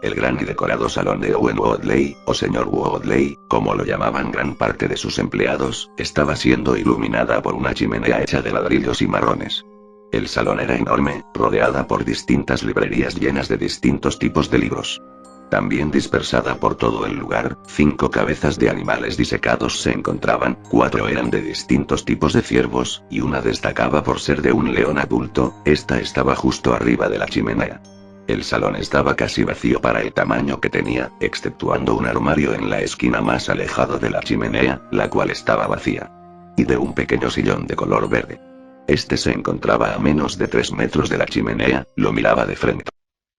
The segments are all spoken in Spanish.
El gran y decorado salón de Owen Woodley, o señor Woodley, como lo llamaban gran parte de sus empleados, estaba siendo iluminada por una chimenea hecha de ladrillos y marrones. El salón era enorme, rodeada por distintas librerías llenas de distintos tipos de libros. También dispersada por todo el lugar, 5 cabezas de animales disecados se encontraban, 4 eran de distintos tipos de ciervos, y una destacaba por ser de un león adulto. Esta estaba justo arriba de la chimenea. El salón estaba casi vacío para el tamaño que tenía, exceptuando un armario en la esquina más alejado de la chimenea, la cual estaba vacía. Y de un pequeño sillón de color verde. Este se encontraba a menos de 3 metros de la chimenea, lo miraba de frente.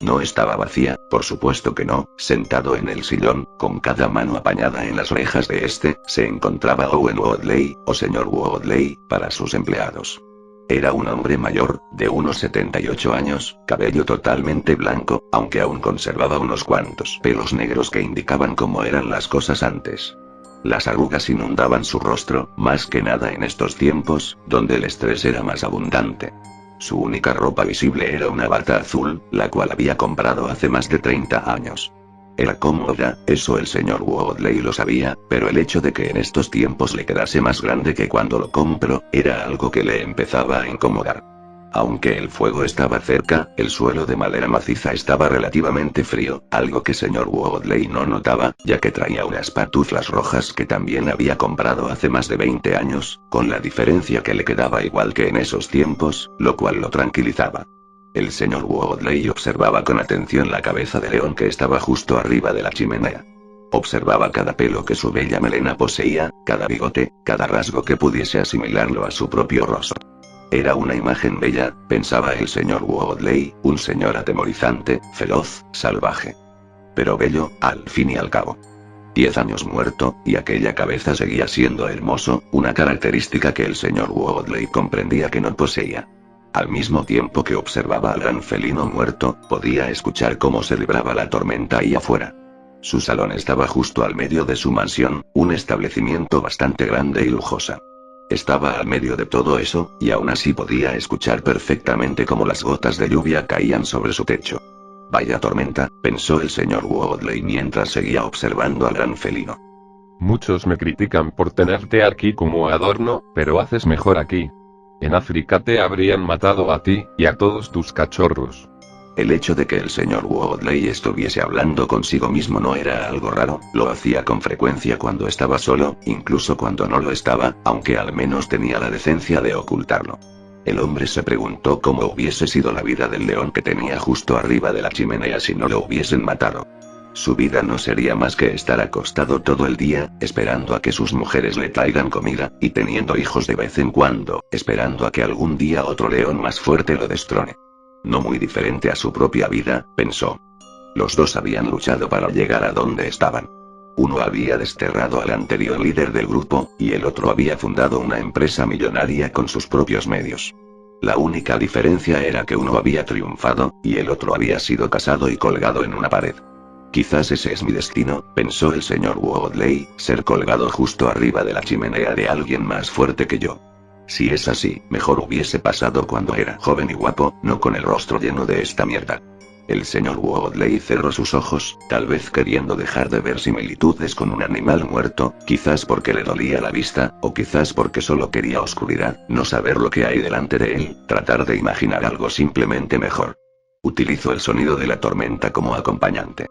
No estaba vacía, por supuesto que no. Sentado en el sillón, con cada mano apañada en las orejas de este, se encontraba Owen Woodley, o señor Woodley, para sus empleados. Era un hombre mayor, de unos 78 años, cabello totalmente blanco, aunque aún conservaba unos cuantos pelos negros que indicaban cómo eran las cosas antes. Las arrugas inundaban su rostro, más que nada en estos tiempos, donde el estrés era más abundante. Su única ropa visible era una bata azul, la cual había comprado hace más de 30 años. Era cómoda, eso el señor Woodley lo sabía, pero el hecho de que en estos tiempos le quedase más grande que cuando lo compró, era algo que le empezaba a incomodar. Aunque el fuego estaba cerca, el suelo de madera maciza estaba relativamente frío, algo que señor Woodley no notaba, ya que traía unas pantuflas rojas que también había comprado hace más de 20 años, con la diferencia que le quedaba igual que en esos tiempos, lo cual lo tranquilizaba. El señor Woodley observaba con atención la cabeza de león que estaba justo arriba de la chimenea. Observaba cada pelo que su bella melena poseía, cada bigote, cada rasgo que pudiese asimilarlo a su propio rostro. Era una imagen bella, pensaba el señor Woodley, un señor atemorizante, feroz, salvaje. Pero bello, al fin y al cabo. 10 años muerto, y aquella cabeza seguía siendo hermoso, una característica que el señor Woodley comprendía que no poseía. Al mismo tiempo que observaba al gran felino muerto, podía escuchar cómo se libraba la tormenta ahí afuera. Su salón estaba justo al medio de su mansión, un establecimiento bastante grande y lujosa. Estaba al medio de todo eso, y aún así podía escuchar perfectamente cómo las gotas de lluvia caían sobre su techo. Vaya tormenta, pensó el señor Woodley mientras seguía observando al gran felino. Muchos me critican por tenerte aquí como adorno, pero haces mejor aquí. En África te habrían matado a ti, y a todos tus cachorros. El hecho de que el señor Woodley estuviese hablando consigo mismo no era algo raro, lo hacía con frecuencia cuando estaba solo, incluso cuando no lo estaba, aunque al menos tenía la decencia de ocultarlo. El hombre se preguntó cómo hubiese sido la vida del león que tenía justo arriba de la chimenea si no lo hubiesen matado. Su vida no sería más que estar acostado todo el día, esperando a que sus mujeres le traigan comida, y teniendo hijos de vez en cuando, esperando a que algún día otro león más fuerte lo destrone. No muy diferente a su propia vida, pensó. Los dos habían luchado para llegar a donde estaban. Uno había desterrado al anterior líder del grupo, y el otro había fundado una empresa millonaria con sus propios medios. La única diferencia era que uno había triunfado, y el otro había sido casado y colgado en una pared. Quizás ese es mi destino, pensó el señor Woodley, ser colgado justo arriba de la chimenea de alguien más fuerte que yo. Si es así, mejor hubiese pasado cuando era joven y guapo, no con el rostro lleno de esta mierda. El señor Woodley cerró sus ojos, tal vez queriendo dejar de ver similitudes con un animal muerto, quizás porque le dolía la vista, o quizás porque solo quería oscuridad, no saber lo que hay delante de él, tratar de imaginar algo simplemente mejor. Utilizó el sonido de la tormenta como acompañante.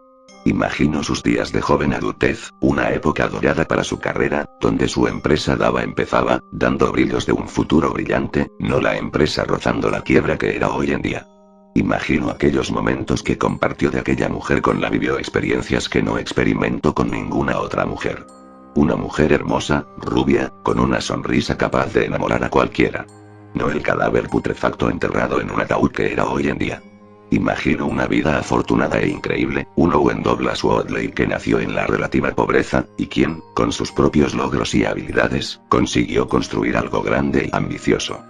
Imaginó sus días de joven adultez, una época dorada para su carrera, donde su empresa empezaba, dando brillos de un futuro brillante, no la empresa rozando la quiebra que era hoy en día. Imaginó aquellos momentos que compartió de aquella mujer con la vivió experiencias que no experimentó con ninguna otra mujer. Una mujer hermosa, rubia, con una sonrisa capaz de enamorar a cualquiera. No el cadáver putrefacto enterrado en un ataúd que era hoy en día. Imagino una vida afortunada e increíble, un Owen Douglas Woodley que nació en la relativa pobreza, y quien, con sus propios logros y habilidades, consiguió construir algo grande y ambicioso.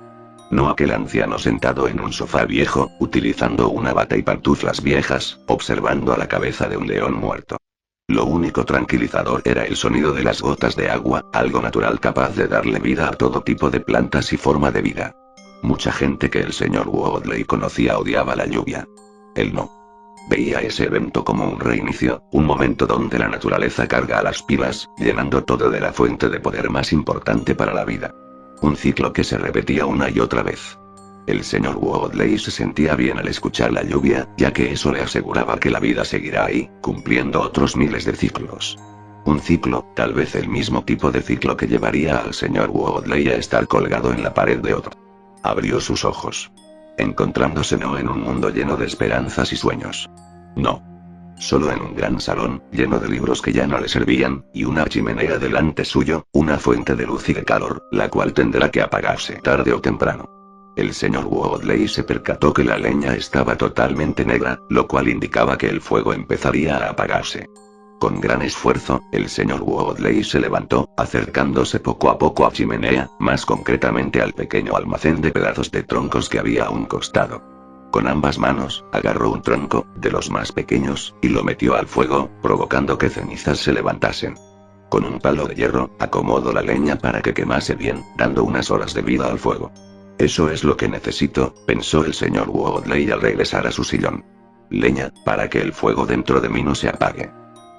No aquel anciano sentado en un sofá viejo, utilizando una bata y pantuflas viejas, observando a la cabeza de un león muerto. Lo único tranquilizador era el sonido de las gotas de agua, algo natural capaz de darle vida a todo tipo de plantas y forma de vida. Mucha gente que el señor Woodley conocía odiaba la lluvia. Él no. Veía ese evento como un reinicio, un momento donde la naturaleza carga a las pilas, llenando todo de la fuente de poder más importante para la vida. Un ciclo que se repetía una y otra vez. El señor Woodley se sentía bien al escuchar la lluvia, ya que eso le aseguraba que la vida seguirá ahí, cumpliendo otros miles de ciclos. Un ciclo, tal vez el mismo tipo de ciclo que llevaría al señor Woodley a estar colgado en la pared de otro. Abrió sus ojos. Encontrándose no en un mundo lleno de esperanzas y sueños. No. Solo en un gran salón, lleno de libros que ya no le servían, y una chimenea delante suyo, una fuente de luz y de calor, la cual tendrá que apagarse tarde o temprano. El señor Woodley se percató que la leña estaba totalmente negra, lo cual indicaba que el fuego empezaría a apagarse. Con gran esfuerzo, el señor Woodley se levantó, acercándose poco a poco a chimenea, más concretamente al pequeño almacén de pedazos de troncos que había a un costado. Con ambas manos, agarró un tronco, de los más pequeños, y lo metió al fuego, provocando que cenizas se levantasen. Con un palo de hierro, acomodó la leña para que quemase bien, dando unas horas de vida al fuego. Eso es lo que necesito, pensó el señor Woodley al regresar a su sillón. Leña, para que el fuego dentro de mí no se apague.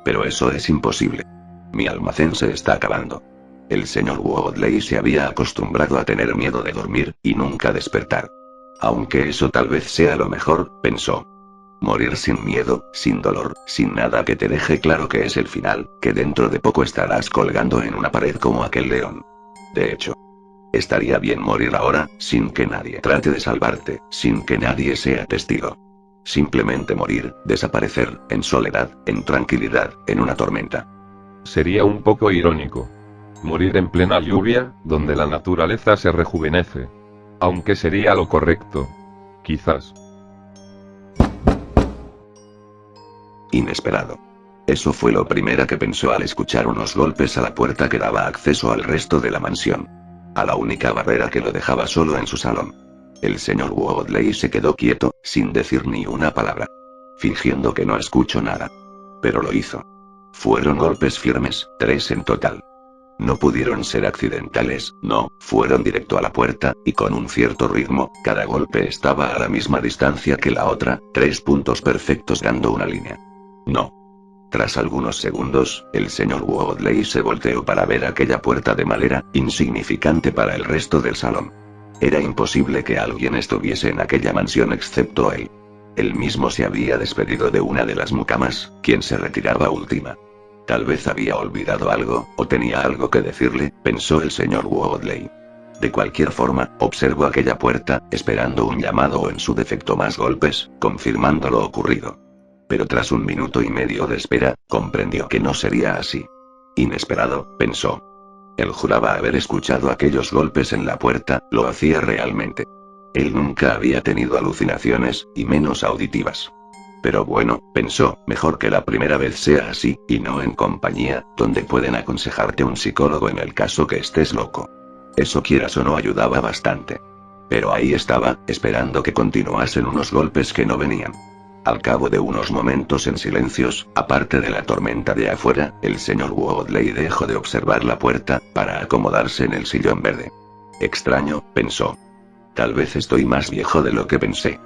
Pero eso es imposible. Mi almacén se está acabando. El señor Woodley se había acostumbrado a tener miedo de dormir, y nunca despertar. Aunque eso tal vez sea lo mejor, pensó. Morir sin miedo, sin dolor, sin nada que te deje claro que es el final, que dentro de poco estarás colgando en una pared como aquel león. De hecho, estaría bien morir ahora, sin que nadie trate de salvarte, sin que nadie sea testigo. Simplemente morir, desaparecer, en soledad, en tranquilidad, en una tormenta. Sería un poco irónico. Morir en plena lluvia, donde la naturaleza se rejuvenece. Aunque sería lo correcto. Quizás. Inesperado. Eso fue lo primero que pensó al escuchar unos golpes a la puerta que daba acceso al resto de la mansión. A la única barrera que lo dejaba solo en su salón. El señor Woodley se quedó quieto, sin decir ni una palabra. Fingiendo que no escuchó nada. Pero lo hizo. Fueron golpes firmes, 3 en total. No pudieron ser accidentales, no, fueron directo a la puerta, y con un cierto ritmo, cada golpe estaba a la misma distancia que la otra, 3 puntos perfectos dando una línea. No. Tras algunos segundos, el señor Woodley se volteó para ver aquella puerta de madera, insignificante para el resto del salón. Era imposible que alguien estuviese en aquella mansión excepto él. Él mismo se había despedido de una de las mucamas, quien se retiraba última. Tal vez había olvidado algo, o tenía algo que decirle, pensó el señor Woodley. De cualquier forma, observó aquella puerta, esperando un llamado o en su defecto más golpes, confirmando lo ocurrido. Pero tras 1 minuto y medio de espera, comprendió que no sería así. Inesperado, pensó. Él juraba haber escuchado aquellos golpes en la puerta, lo hacía realmente. Él nunca había tenido alucinaciones, y menos auditivas. Pero bueno, pensó, mejor que la primera vez sea así, y no en compañía, donde pueden aconsejarte un psicólogo en el caso que estés loco. Eso quieras o no ayudaba bastante. Pero ahí estaba, esperando que continuasen unos golpes que no venían. Al cabo de unos momentos en silencios, aparte de la tormenta de afuera, el señor Woodley dejó de observar la puerta, para acomodarse en el sillón verde. Extraño, pensó. Tal vez estoy más viejo de lo que pensé.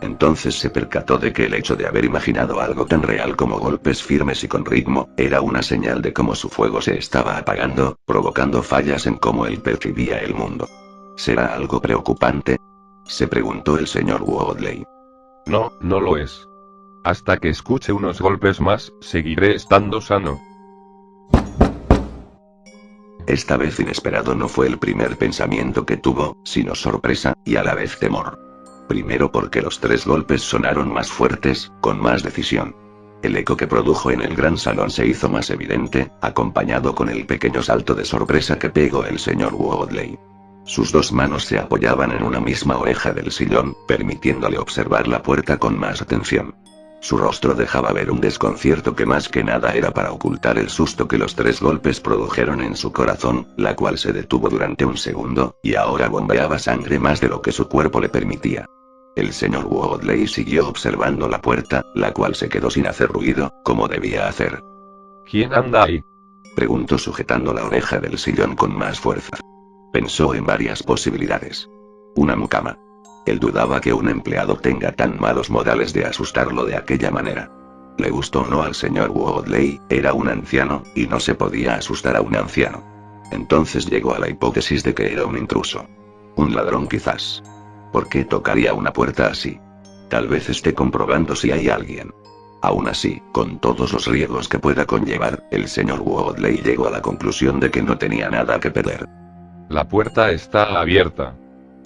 Entonces se percató de que el hecho de haber imaginado algo tan real como golpes firmes y con ritmo, era una señal de cómo su fuego se estaba apagando, provocando fallas en cómo él percibía el mundo. ¿Será algo preocupante?, se preguntó el señor Woodley. No, no lo es. Hasta que escuche unos golpes más, seguiré estando sano. Esta vez inesperado no fue el primer pensamiento que tuvo, sino sorpresa, y a la vez temor. Primero porque los 3 golpes sonaron más fuertes, con más decisión. El eco que produjo en el gran salón se hizo más evidente, acompañado con el pequeño salto de sorpresa que pegó el señor Woodley. Sus 2 manos se apoyaban en una misma oreja del sillón, permitiéndole observar la puerta con más atención. Su rostro dejaba ver un desconcierto que más que nada era para ocultar el susto que los 3 golpes produjeron en su corazón, la cual se detuvo durante un segundo, y ahora bombeaba sangre más de lo que su cuerpo le permitía. El señor Woodley siguió observando la puerta, la cual se quedó sin hacer ruido, como debía hacer. ¿Quién anda ahí?, preguntó sujetando la oreja del sillón con más fuerza. Pensó en varias posibilidades. Una mucama. Él dudaba que un empleado tenga tan malos modales de asustarlo de aquella manera. Le gustó o no al señor Woodley, era un anciano, y no se podía asustar a un anciano. Entonces llegó a la hipótesis de que era un intruso. Un ladrón quizás. ¿Por qué tocaría una puerta así? Tal vez esté comprobando si hay alguien. Aún así, con todos los riesgos que pueda conllevar, el señor Woodley llegó a la conclusión de que no tenía nada que perder. La puerta está abierta,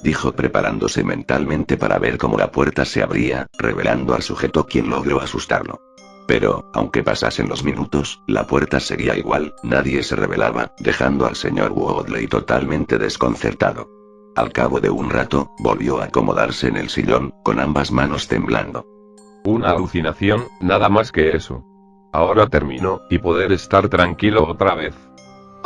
Dijo preparándose mentalmente para ver cómo la puerta se abría, revelando al sujeto quien logró asustarlo. Pero, aunque pasasen los minutos, la puerta seguía igual, nadie se revelaba, dejando al señor Woodley totalmente desconcertado. Al cabo de un rato, volvió a acomodarse en el sillón, con ambas manos temblando. Una alucinación, nada más que eso. Ahora termino, y poder estar tranquilo otra vez.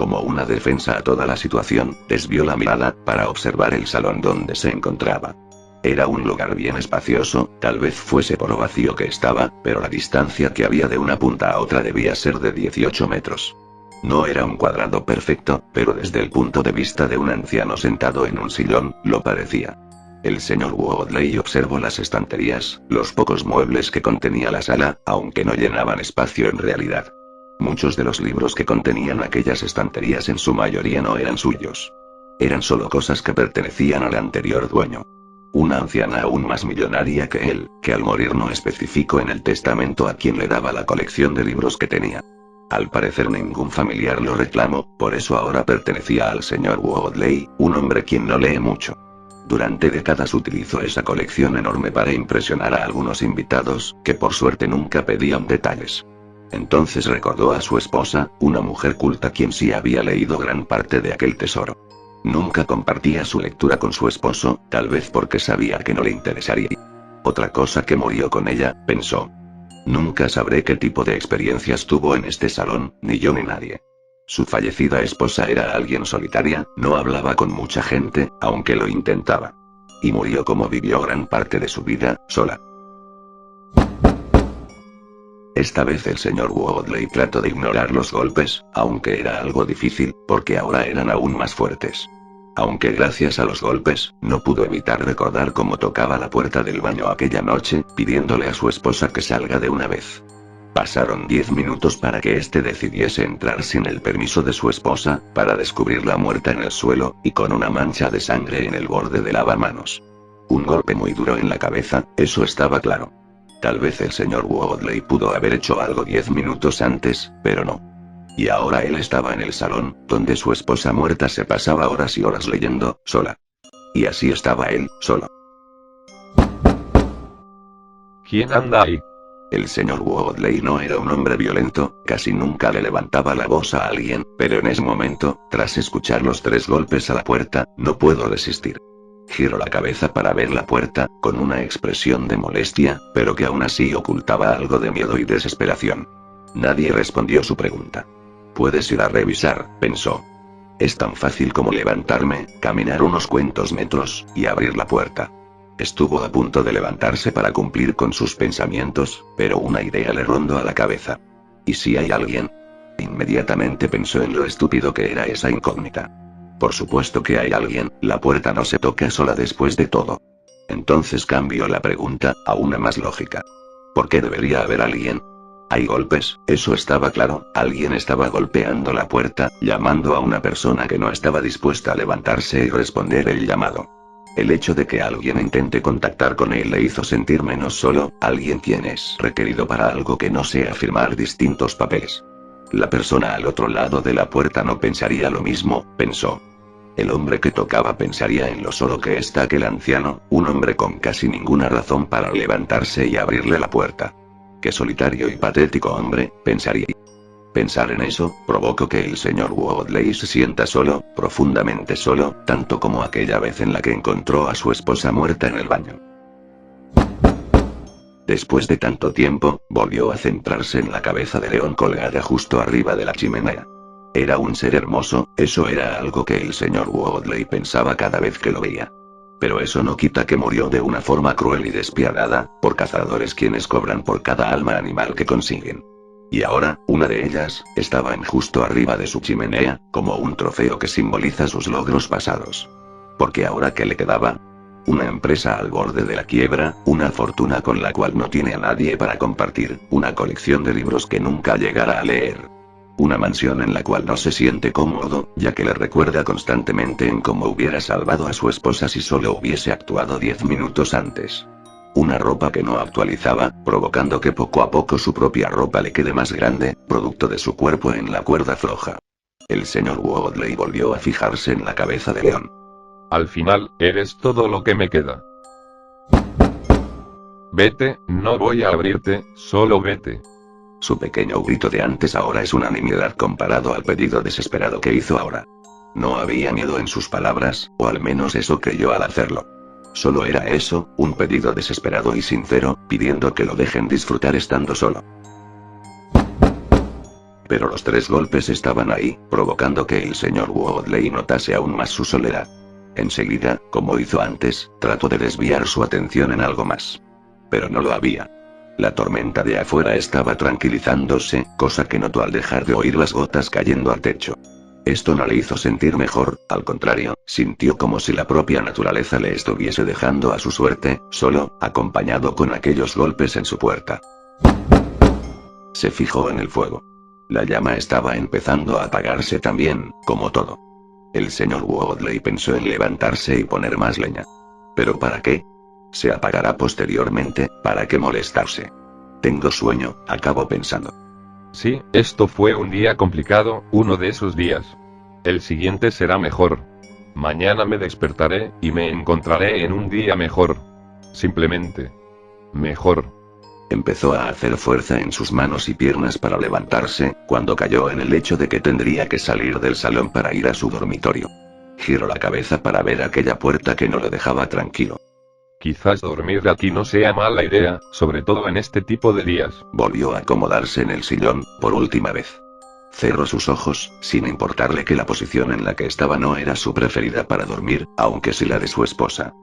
Como una defensa a toda la situación, desvió la mirada, para observar el salón donde se encontraba. Era un lugar bien espacioso, tal vez fuese por lo vacío que estaba, pero la distancia que había de una punta a otra debía ser de 18 metros. No era un cuadrado perfecto, pero desde el punto de vista de un anciano sentado en un sillón, lo parecía. El señor Woodley observó las estanterías, los pocos muebles que contenía la sala, aunque no llenaban espacio en realidad. Muchos de los libros que contenían aquellas estanterías en su mayoría no eran suyos. Eran solo cosas que pertenecían al anterior dueño. Una anciana aún más millonaria que él, que al morir no especificó en el testamento a quién le daba la colección de libros que tenía. Al parecer ningún familiar lo reclamó, por eso ahora pertenecía al señor Woodley, un hombre quien no lee mucho. Durante décadas utilizó esa colección enorme para impresionar a algunos invitados, que por suerte nunca pedían detalles. Entonces recordó a su esposa, una mujer culta quien sí había leído gran parte de aquel tesoro. Nunca compartía su lectura con su esposo, tal vez porque sabía que no le interesaría. Otra cosa que murió con ella, pensó. Nunca sabré qué tipo de experiencias tuvo en este salón, ni yo ni nadie. Su fallecida esposa era alguien solitaria, no hablaba con mucha gente, aunque lo intentaba. Y murió como vivió gran parte de su vida, sola. Esta vez el señor Woodley trató de ignorar los golpes, aunque era algo difícil, porque ahora eran aún más fuertes. Aunque gracias a los golpes, no pudo evitar recordar cómo tocaba la puerta del baño aquella noche, pidiéndole a su esposa que salga de una vez. Pasaron 10 minutos para que éste decidiese entrar sin el permiso de su esposa, para descubrirla muerta en el suelo, y con una mancha de sangre en el borde del lavamanos. Un golpe muy duro en la cabeza, eso estaba claro. Tal vez el señor Woodley pudo haber hecho algo 10 minutos antes, pero no. Y ahora él estaba en el salón, donde su esposa muerta se pasaba horas y horas leyendo, sola. Y así estaba él, solo. ¿Quién anda ahí? El señor Woodley no era un hombre violento, casi nunca le levantaba la voz a alguien, pero en ese momento, tras escuchar los 3 golpes a la puerta, no pudo resistir. Giró la cabeza para ver la puerta, con una expresión de molestia, pero que aún así ocultaba algo de miedo y desesperación. Nadie respondió su pregunta. Puedes ir a revisar, pensó. Es tan fácil como levantarme, caminar unos cuantos metros, y abrir la puerta. Estuvo a punto de levantarse para cumplir con sus pensamientos, pero una idea le rondó a la cabeza. ¿Y si hay alguien? Inmediatamente pensó en lo estúpido que era esa incógnita. Por supuesto que hay alguien, la puerta no se toca sola después de todo. Entonces cambió la pregunta, a una más lógica. ¿Por qué debería haber alguien? Hay golpes, eso estaba claro, alguien estaba golpeando la puerta, llamando a una persona que no estaba dispuesta a levantarse y responder el llamado. El hecho de que alguien intente contactar con él le hizo sentir menos solo, alguien quien es requerido para algo que no sea firmar distintos papeles. La persona al otro lado de la puerta no pensaría lo mismo, pensó. El hombre que tocaba pensaría en lo solo que está aquel anciano, un hombre con casi ninguna razón para levantarse y abrirle la puerta. Qué solitario y patético hombre, pensaría. Pensar en eso, provocó que el señor Woodley se sienta solo, profundamente solo, tanto como aquella vez en la que encontró a su esposa muerta en el baño. Después de tanto tiempo, volvió a centrarse en la cabeza de león colgada justo arriba de la chimenea. Era un ser hermoso, eso era algo que el señor Woodley pensaba cada vez que lo veía. Pero eso no quita que murió de una forma cruel y despiadada, por cazadores quienes cobran por cada alma animal que consiguen. Y ahora, una de ellas, estaba en justo arriba de su chimenea, como un trofeo que simboliza sus logros pasados. Porque ahora, ¿qué le quedaba? Una empresa al borde de la quiebra, una fortuna con la cual no tiene a nadie para compartir, una colección de libros que nunca llegará a leer. Una mansión en la cual no se siente cómodo, ya que le recuerda constantemente en cómo hubiera salvado a su esposa si solo hubiese actuado 10 minutos antes. Una ropa que no actualizaba, provocando que poco a poco su propia ropa le quede más grande, producto de su cuerpo en la cuerda floja. El señor Woodley volvió a fijarse en la cabeza de León. Al final, eres todo lo que me queda. Vete, no voy a abrirte, solo vete. Su pequeño grito de antes ahora es una nimiedad comparado al pedido desesperado que hizo ahora. No había miedo en sus palabras, o al menos eso creyó al hacerlo. Solo era eso, un pedido desesperado y sincero, pidiendo que lo dejen disfrutar estando solo. Pero los 3 golpes estaban ahí, provocando que el señor Woodley notase aún más su soledad. Enseguida, como hizo antes, trató de desviar su atención en algo más. Pero no lo había. La tormenta de afuera estaba tranquilizándose, cosa que notó al dejar de oír las gotas cayendo al techo. Esto no le hizo sentir mejor, al contrario, sintió como si la propia naturaleza le estuviese dejando a su suerte, solo, acompañado con aquellos golpes en su puerta. Se fijó en el fuego. La llama estaba empezando a apagarse también, como todo. El señor Woodley pensó en levantarse y poner más leña. ¿Pero para qué? Se apagará posteriormente, ¿para qué molestarse? Tengo sueño, acabó pensando. Sí, esto fue un día complicado, uno de esos días. El siguiente será mejor. Mañana me despertaré, y me encontraré en un día mejor. Simplemente. Mejor. Empezó a hacer fuerza en sus manos y piernas para levantarse, cuando cayó en el hecho de que tendría que salir del salón para ir a su dormitorio. Giró la cabeza para ver aquella puerta que no lo dejaba tranquilo. Quizás dormir aquí no sea mala idea, sobre todo en este tipo de días. Volvió a acomodarse en el sillón, por última vez. Cerró sus ojos, sin importarle que la posición en la que estaba no era su preferida para dormir, aunque sí la de su esposa.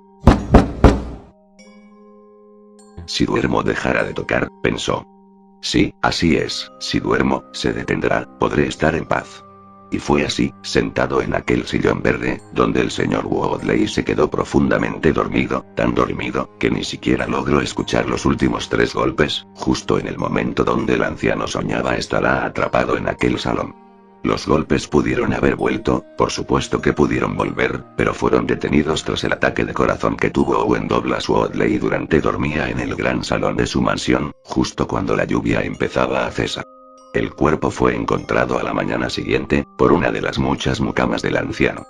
Si duermo dejará de tocar, pensó. Sí, así es, si duermo, se detendrá, podré estar en paz. Y fue así, sentado en aquel sillón verde, donde el señor Woodley se quedó profundamente dormido, tan dormido, que ni siquiera logró escuchar los últimos 3 golpes, justo en el momento donde el anciano soñaba estará atrapado en aquel salón. Los golpes pudieron haber vuelto, por supuesto que pudieron volver, pero fueron detenidos tras el ataque de corazón que tuvo Owen Douglas Woodley durante dormía en el gran salón de su mansión, justo cuando la lluvia empezaba a cesar. El cuerpo fue encontrado a la mañana siguiente, por una de las muchas mucamas del anciano.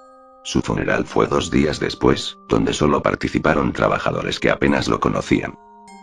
Su funeral fue 2 días después, donde solo participaron trabajadores que apenas lo conocían.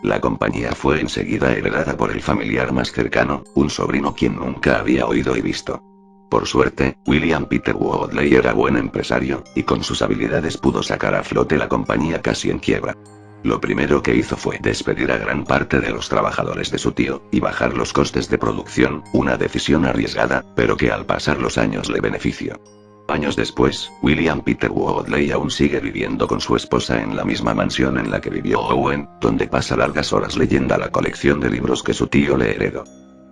La compañía fue enseguida heredada por el familiar más cercano, un sobrino quien nunca había oído y visto. Por suerte, William Peter Woodley era buen empresario, y con sus habilidades pudo sacar a flote la compañía casi en quiebra. Lo primero que hizo fue despedir a gran parte de los trabajadores de su tío, y bajar los costes de producción, una decisión arriesgada, pero que al pasar los años le benefició. Años después, William Peter Woodley aún sigue viviendo con su esposa en la misma mansión en la que vivió Owen, donde pasa largas horas leyendo la colección de libros que su tío le heredó.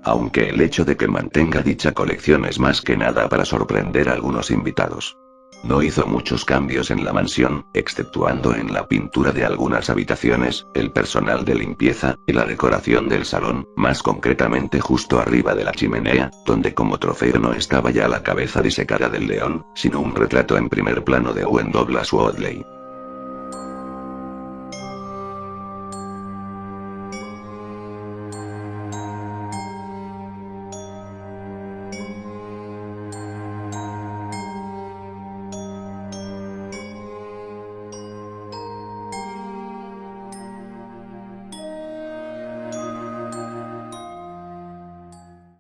Aunque el hecho de que mantenga dicha colección es más que nada para sorprender a algunos invitados. No hizo muchos cambios en la mansión, exceptuando en la pintura de algunas habitaciones, el personal de limpieza, y la decoración del salón, más concretamente justo arriba de la chimenea, donde como trofeo no estaba ya la cabeza disecada del león, sino un retrato en primer plano de Owen Douglas Woodley.